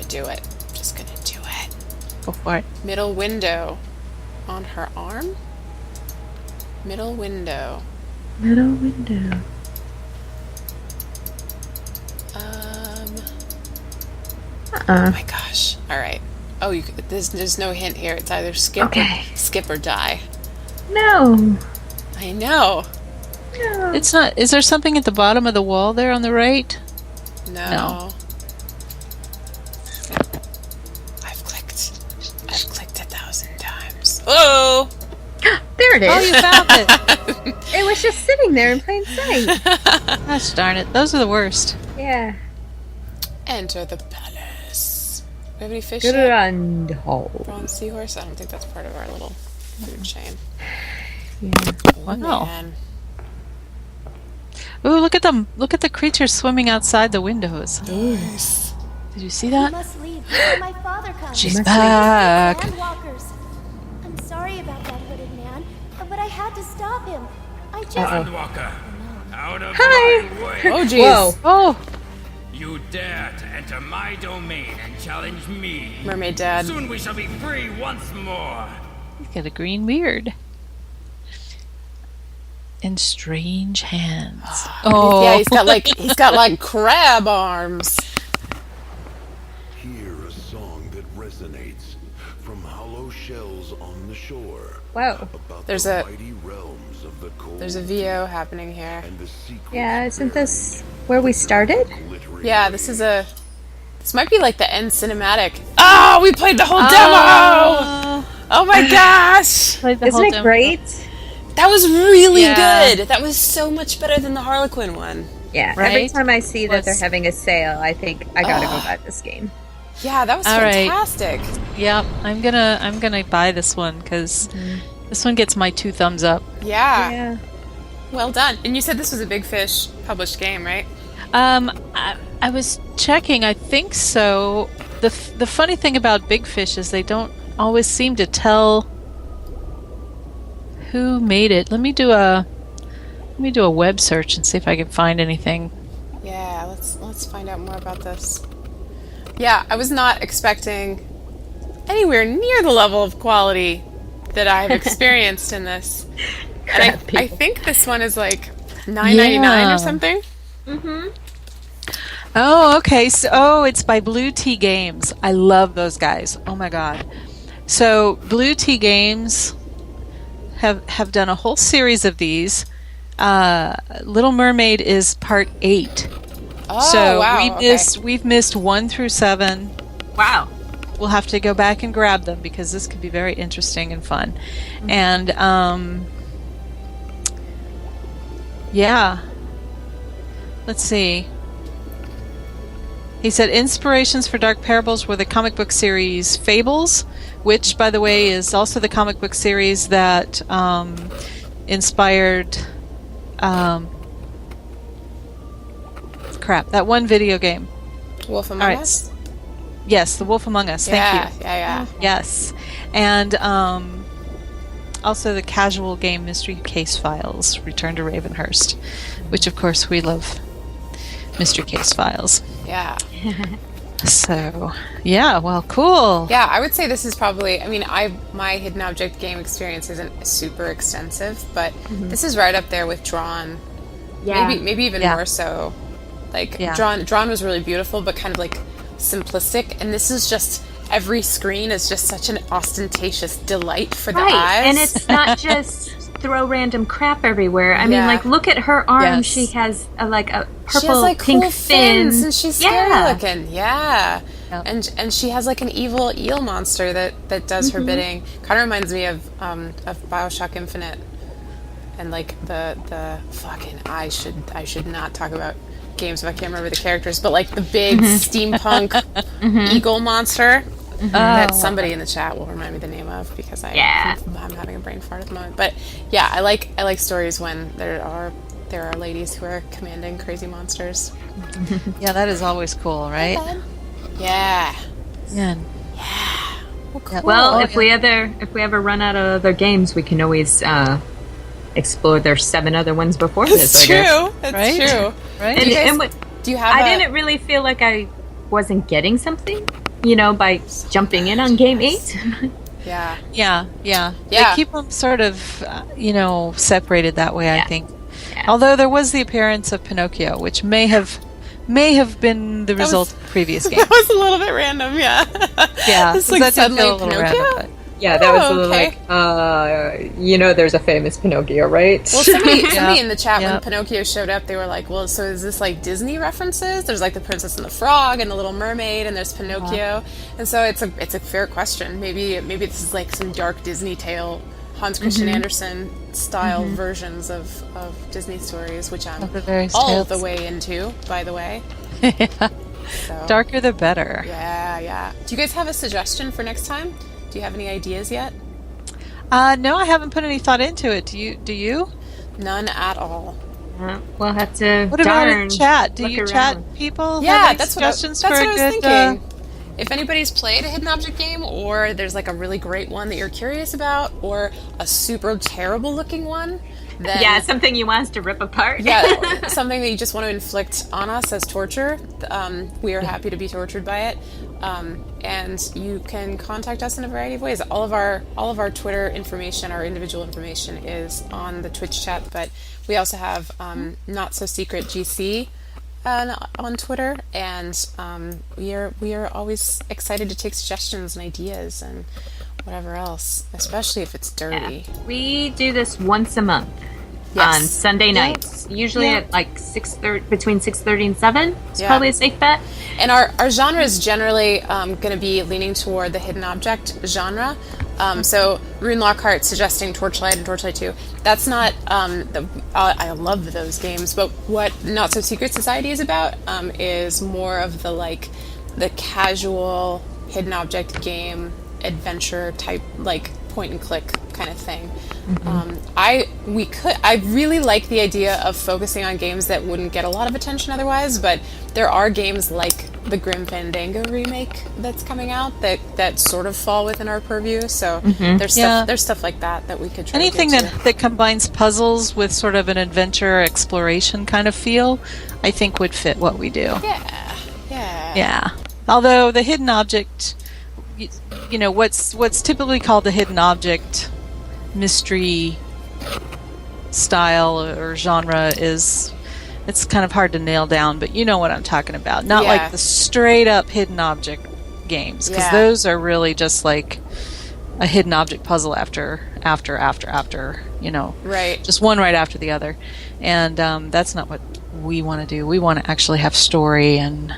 do it. I'm just gonna do it. Go for it. Middle window on her arm. Middle window. Middle window. Oh my gosh. All right. Oh, there's no hint here. It's either skip or die. No. I know. No. It's not. Is there something at the bottom of the wall there on the right? No. I've clicked 1,000 times. Oh! There it is. Oh, you found it. It was just sitting there in plain sight. Gosh darn it. Those are the worst. Yeah. Enter the palace. Do we have any fish yet? Grand hall. Bronze seahorse? I don't think that's part of our little food chain. Yeah. Wow. Man. Ooh, look at them. Look at the creatures swimming outside the windows. Nice. Did you see You that? must leave before my father comes. She's back. Landwalkers. I'm sorry about that hooded man, but I had to stop him. I just... Landwalker, out of Hi. my way. Oh, jeez. Whoa. Oh, You dare to enter my domain and challenge me. Mermaid Dad. Soon we shall be free once more. he's got a green beard. And strange hands. Oh, Yeah, he's got like crab arms. Hear a song that resonates from hollow shells on the shore. Whoa. About There's the a- mighty realms of the cold There's a VO happening here. and the secret Yeah, isn't this where we started? glittering Yeah, this might be like the end cinematic. Oh, we played the whole demo! Oh my gosh! played the Isn't whole it demo. great? That was really Yeah. good. That was so much better than the Harlequin one. Yeah. Every Right? time I see that they're Was- having a sale, I think I gotta go buy this game. Yeah, that was All right. fantastic. Yeah, I'm gonna buy this one because this one gets my 2 thumbs up. Yeah. Well done. And you said this was a Big Fish published game, right? I was checking. I think so. The funny thing about Big Fish is they don't always seem to tell who made it. Let me do a web search and see if I can find anything. Yeah, let's find out more about this. Yeah, I was not expecting anywhere near the level of quality that I've experienced in this. And I think this one is like $9.99 Yeah. or something. Oh, okay. So, it's by Blue Tea Games. I love those guys. Oh my god. So, Blue Tea Games have done a whole series of these. Little Mermaid is part 8. Oh, So wow. we've missed 1 through 7. Wow. We'll have to go back and grab them because this could be very interesting and fun. And yeah. Let's see. He said inspirations for Dark Parables were the comic book series Fables, which, by the way, is also the comic book series that inspired that one video game. Wolf Among All right. Us? Yes, The Wolf Among Us. Thank you. Yeah. Yes. And also the casual game Mystery Case Files, Return to Ravenhurst, which of course we love Mystery Case Files. Yeah. So, yeah, well, cool. Yeah, I would say this is probably, my hidden object game experience isn't super extensive, but this is right up there with Drawn. Yeah. Maybe even Yeah. more so. Like, Yeah. Drawn was really beautiful, but kind of like simplistic, and this is just, every screen is just such an ostentatious delight for the eyes. Right, and it's not just throw random crap everywhere. I mean, Yeah. like, look at her arm. Yes. She has a purple, she has like pink cool fin. fins, and she's scary Yeah. looking. Yeah. Yep. And she has like an evil eel monster that does her bidding. Kind of reminds me of BioShock Infinite, and like the fucking I should not talk about games if I can't remember the characters, but like the big steampunk eagle monster that somebody in the chat will remind me the name of, because I'm having a brain fart at the moment. But yeah, I like stories when there are ladies who are commanding crazy monsters. Yeah, that is always cool, right? Yeah. Yeah. Well, Oh, if we ever run out of other games, we can always explore their 7 other ones before this. It's I guess. true. It's Right? true. Right? Do you guys- And what- Do you have I didn't really feel like I wasn't getting something, by jumping in on game 8. Yeah. Yeah. They keep them sort of, separated that way, I think. Yeah. Although there was the appearance of Pinocchio, which may have been the result of the previous game. That was a little bit random, yeah. Yeah, It's like that did suddenly feel a little Pinocchio? random, Yeah, that was a little okay. like, there's a famous Pinocchio, right? Well, somebody in the chat when Yep. Pinocchio showed up, they were like, "Well, so is this like Disney references? There's like the Princess and the Frog and the Little Mermaid, and there's Pinocchio." And so it's a fair question. Maybe this is like some dark Disney tale, Hans Christian Andersen style versions of Disney stories, which I'm Of the various all tales. the way into, by the way. So, Darker the better. yeah. Do you guys have a suggestion for next time? Do you have any ideas yet? No, I haven't put any thought into it. Do you? None at all. We'll have to. What about in darn chat? Do look you around. chat people? Yeah, have any that's what I suggestions was for a good, thinking. If anybody's played a hidden object game, or there's like a really great one that you're curious about, or a super terrible looking one, then Yeah, something you want us to rip apart. yeah, something that you just want to inflict on us as torture, we are happy to be tortured by it. And you can contact us in a variety of ways. All of our Twitter information, our individual information, is on the Twitch chat. But we also have Not So Secret GC on Twitter, and we are always excited to take suggestions and ideas and whatever else, especially if it's dirty. Yeah. We do this once a month on Sunday nights, usually at like 6:30, between 6:30 and 7. It's probably a safe bet. And our genre is generally going to be leaning toward the hidden object genre. So Rune Lockhart suggesting Torchlight and Torchlight 2. That's not, I love those games, but what Not So Secret Society is about is more of the casual hidden object game adventure type, like point and click kind of thing. I really like the idea of focusing on games that wouldn't get a lot of attention otherwise, but there are games like the Grim Fandango remake that's coming out that sort of fall within our purview. So there's stuff like that we could try Anything to get to. that combines puzzles with sort of an adventure exploration kind of feel, I think would fit what we do. Yeah. Although the hidden object, what's typically called the hidden object mystery style or genre it's kind of hard to nail down, but you know what I'm talking about. Not like the straight up hidden object games, because those are really just like a hidden object puzzle after, Right. just one right after the other. And that's not what we want to do. We want to actually have story and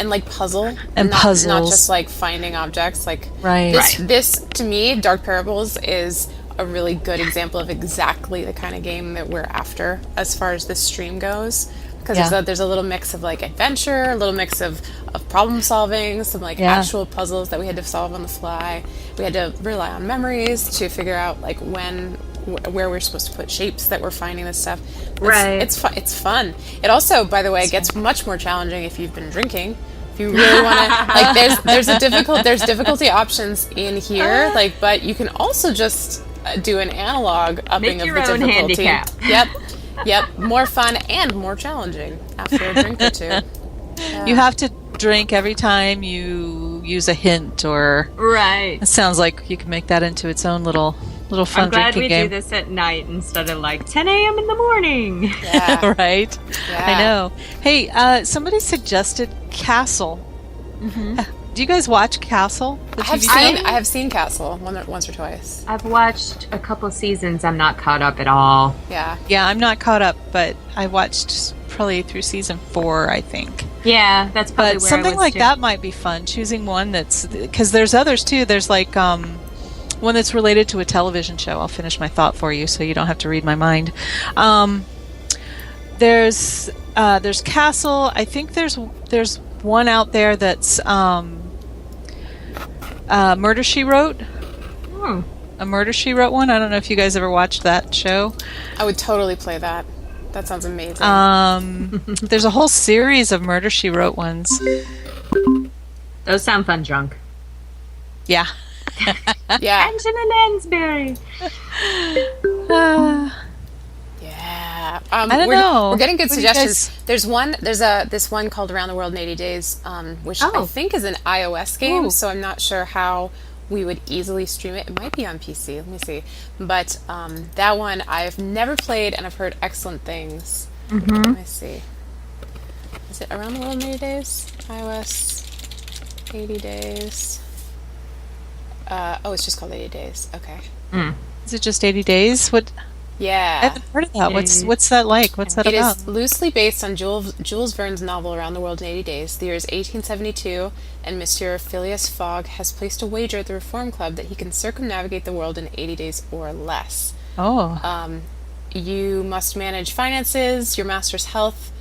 like puzzle and not, puzzles, not just like finding objects. Like Right. this to me, Dark Parables is a really good example of exactly the kind of game that we're after as far as this stream goes. Because there's a little mix of like adventure, a little mix of problem solving, some like actual puzzles that we had to solve on the fly. We had to rely on memories to figure out like where we're supposed to put shapes that we're finding this stuff. It's fun. It also, by the way, gets much more challenging if you've been drinking. If you really want to, like, there's difficulty options in here, like, but you can also just do an analog upping Make of your the own difficulty. handicap. Yep. More fun and more challenging after a drink or two. you have to drink every time you use a hint, or Right. it sounds like you can make that into its own little fun I'm glad drinking we game. do this at night instead of like 10 a.m. in the morning. Yeah. Right? Yeah. I know. Hey, somebody suggested Castle. Do you guys watch Castle? The TV show? I have seen Castle once or twice. I've watched a couple seasons. I'm not caught up at all. Yeah. Yeah, I'm not caught up, but I watched probably through season 4, I think. Yeah, that's probably But where something I was like too. that might be fun. Choosing one that's, because there's others too. There's like one that's related to a television show. I'll finish my thought for you, so you don't have to read my mind. There's Castle. I think there's one out there that's Murder, She Wrote. A Murder, She Wrote one. I don't know if you guys ever watched that show. I would totally play that. That sounds amazing. There's a whole series of Murder, She Wrote ones. Those sound fun, drunk. Yeah. Yeah. Angela Lansbury. Yeah. I don't know. We're getting good What do you suggestions. guys- There's this one called Around the World in 80 Days, which I Oh. think is an iOS game. Ooh. So I'm not sure how we would easily stream it. It might be on PC. Let me see. But that one I've never played, and I've heard excellent things. Let me see. Is it Around the World in 80 Days? iOS 80 Days. It's just called 80 Days. Okay. Is it just 80 days? What? I Yeah. haven't heard of that. What's that like? What's that It about? is loosely based on Jules Verne's novel Around the World in 80 Days. The year is 1872, and Monsieur Phileas Fogg has placed a wager at the Reform Club that he can circumnavigate the world in 80 days or less. Oh. You must manage finances, your master's health.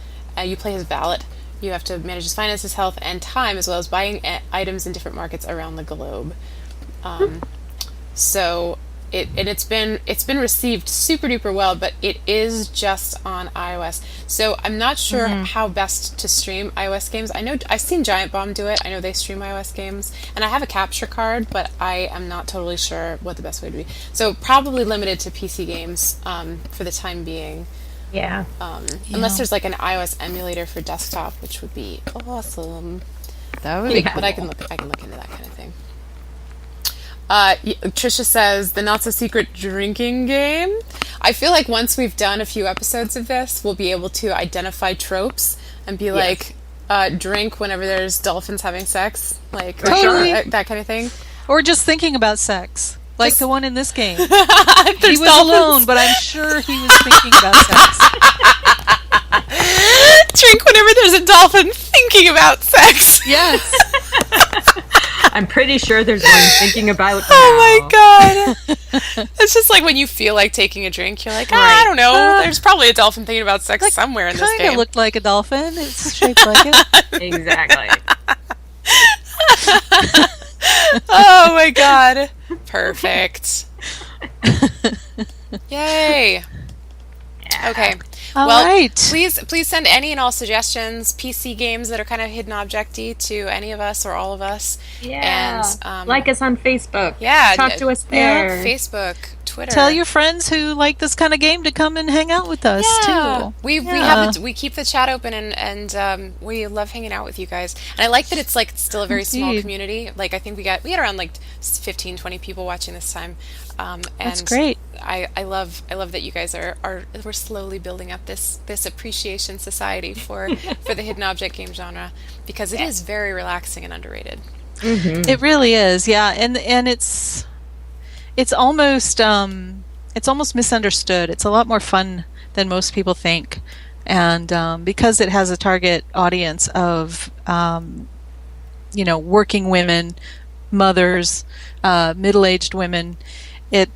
You play his valet. You have to manage his finances, health, and time, as well as buying items in different markets around the globe. So it's been received super duper well, but it is just on iOS. So I'm not sure how best to stream iOS games. I know I've seen Giant Bomb do it. I know they stream iOS games, and I have a capture card, but I am not totally sure what the best way to be. So probably limited to PC games for the time being. Yeah. Unless there's like an iOS emulator for desktop, which would be awesome. That would be But I can look into that kind of thing. Trisha says the not so secret drinking game. I feel like once we've done a few episodes of this, we'll be able to identify tropes and be like, drink whenever there's dolphins having sex, like Totally. that kind of thing. Or just thinking about sex. Like the one in this game. He There's was dolphins. alone, but I'm sure he was thinking about sex. Drink whenever there's a dolphin thinking about sex. Yes. I'm pretty sure there's one thinking about. Oh my god. It's just like when you feel like taking a drink, you're like, I don't know. There's probably a dolphin thinking about sex somewhere in this Kind game. of looked like a dolphin. It's shaped like it. Exactly. Oh my god. Perfect. Yay. Okay. All well, right. please send any and all suggestions, PC games that are kind of hidden object-y to any of us or all of us. Yeah. And like us on Facebook. yeah, Talk to us there. Facebook, Twitter. Tell your friends who like this kind of game to come and hang out with us too. We keep the chat open and we love hanging out with you guys. And I like that it's like still a very small Indeed. community. Like I think we had around like 15, 20 people watching this time. And That's great. I love that you guys we're slowly building up this appreciation society for the hidden object game genre, because it is very relaxing and underrated. It really is, yeah, and it's almost misunderstood. It's a lot more fun than most people think, and because it has a target audience of working women, mothers, middle-aged women, it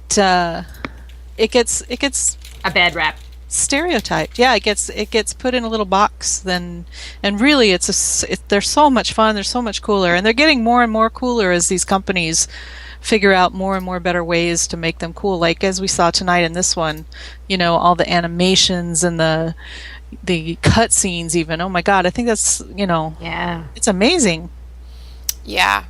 gets A bad rap. stereotyped. Yeah, it gets put in a little box. And really, they're so much fun. They're so much cooler, and they're getting more and more cooler as these companies figure out more and more better ways to make them cool. Like as we saw tonight in this one, all the animations and the cut scenes. Even, oh my god, I think that's Yeah. it's amazing. Yeah.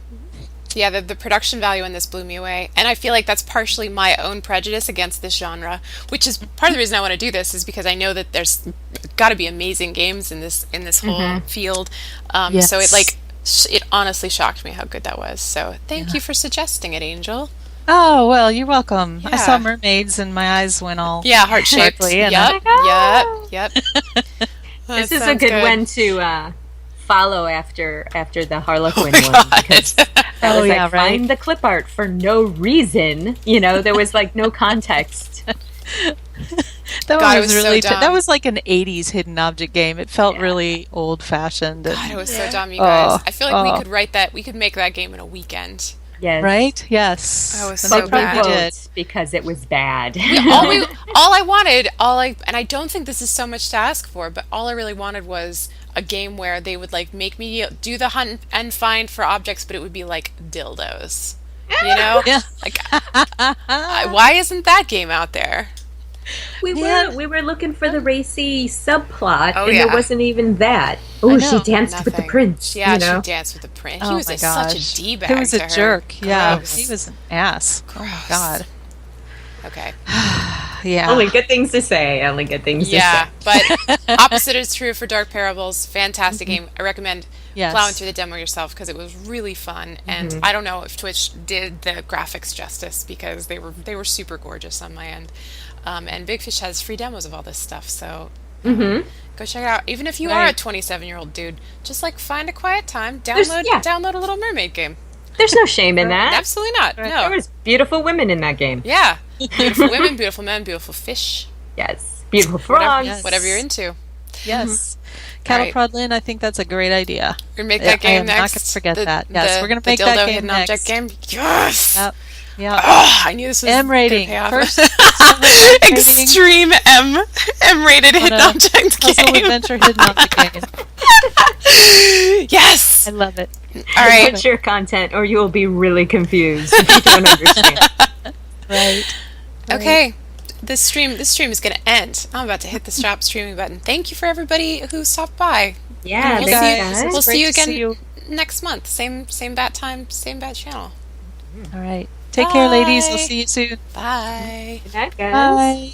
Yeah, the production value in this blew me away. And I feel like that's partially my own prejudice against this genre, which is part of the reason I want to do this, is because I know that there's got to be amazing games in this whole field. Yes. So it honestly shocked me how good that was. So thank you for suggesting it, Angel. Oh well, you're welcome. I Yeah. saw mermaids and my eyes went all Heart-shaped. sparkly, and Yep. This is a good one to follow after the Harlequin one, because that was yeah, like right. find the clip art for no reason. There was like no context. That God, it was was so really dumb. that was like an 80s hidden object game. It felt really old fashioned. God, it was so dumb, you guys. Oh, I feel like we oh. could write that. We could make that game in a weekend. Yes. Right? Yes. That was And so they But we probably bad. won't, did. because it was bad. And I don't think this is so much to ask for, but all I really wanted was a game where they would like make me do the hunt and find for objects, but it would be like dildos. Yeah. Like, why isn't that game out there? We were looking for the racy subplot, Oh, and yeah. there wasn't even that. Oh, she know. danced with the Nothing. prince. Yeah, you know? she danced with the prince. Oh He was my such a gosh. d-bag He was to a her. jerk. Yeah. Gross. He was an ass. Oh my Gross. god. Okay. Yeah. Only good things to say. Only good things to say. Yeah, but opposite is true for Dark Parables. Fantastic game. I recommend Yes. plowing through the demo yourself because it was really fun. And I don't know if Twitch did the graphics justice because they were super gorgeous on my end. And Big Fish has free demos of all this stuff, so go check it out. Even if you are a 27-year-old dude, just like find a quiet time, download a Little Mermaid game. There's no shame in that. Absolutely not. No. There was beautiful women in that game. Yeah. Beautiful women, beautiful men, beautiful fish. Yes. Beautiful frogs. Whatever you're into. Yes. Cattle Right. Prod Lynn, I think that's a great idea. We're going to make that game I am next. not going to forget that. Yes, we're going to make the that dildo game hidden next. object game. Yes. Yep. Yeah. Oh, I knew this was M rating. gonna pay off. First, Extreme M-rated hidden object puzzle game. adventure hidden object game. Yes. I love it. All right. Put your content, or you will be really confused if you don't understand. Right. Okay. This stream is going to end. I'm about to hit the stop streaming button. Thank you for everybody who stopped by. Yeah, We'll thanks, see- guys. We'll Great see you to again see you. next month. Same bat time, same bat channel. All right. Take care, ladies. We'll Bye. see you soon. Bye. Good night, guys. Bye.